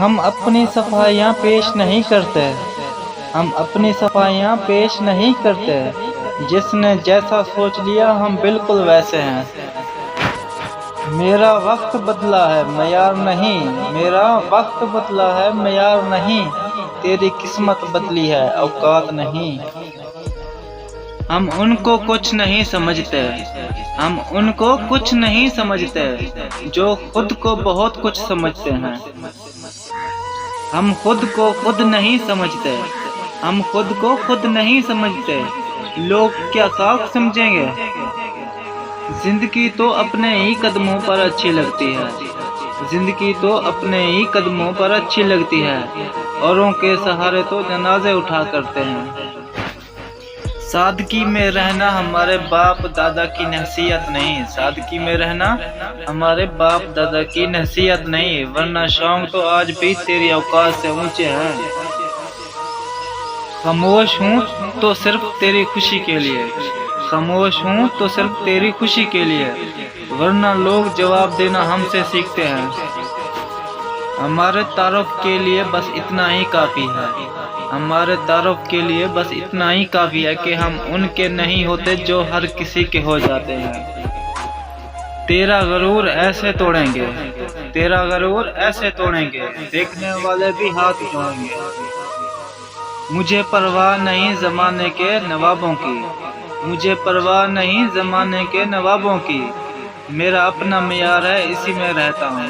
ہم اپنی صفائیاں پیش نہیں کرتے، ہم اپنی صفائیاں پیش نہیں کرتے، جس نے جیسا سوچ لیا ہم بالکل ویسے ہیں۔ میرا وقت بدلا ہے معیار نہیں، میرا وقت بدلا ہے معیار نہیں، تیری قسمت بدلی ہے اوقات نہیں۔ ہم ان کو کچھ نہیں سمجھتے، ہم ان کو کچھ نہیں سمجھتے، جو خود کو بہت کچھ سمجھتے ہیں۔ ہم خود کو خود نہیں سمجھتے، ہم خود کو خود نہیں سمجھتے، لوگ کیا خاک سمجھیں گے۔ زندگی تو اپنے ہی قدموں پر اچھی لگتی ہے، زندگی تو اپنے ہی قدموں پر اچھی لگتی ہے، اوروں کے سہارے تو جنازے اٹھا کرتے ہیں۔ سادگی میں رہنا ہمارے باپ دادا کی نصیحت نہیں، سادگی میں رہنا ہمارے باپ دادا کی نصیحت نہیں، ورنہ شوق تو آج بھی تیری اوقات سے اونچے ہیں۔ خاموش ہوں تو صرف تیری خوشی کے لیے، خاموش ہوں تو صرف تیری خوشی کے لیے، ورنہ لوگ جواب دینا ہم سے سیکھتے ہیں۔ ہمارے تعارف کے لیے بس اتنا ہی کافی ہے، ہمارے تعارف کے لیے بس اتنا ہی کافی ہے کہ ہم ان کے نہیں ہوتے جو ہر کسی کے ہو جاتے ہیں۔ تیرا غرور ایسے توڑیں گے، تیرا غرور ایسے توڑیں گے، دیکھنے والے بھی ہاتھ جوڑیں گے۔ مجھے پرواہ نہیں زمانے کے نوابوں کی، مجھے پرواہ نہیں زمانے کے نوابوں کی، میرا اپنا معیار ہے اسی میں رہتا ہوں۔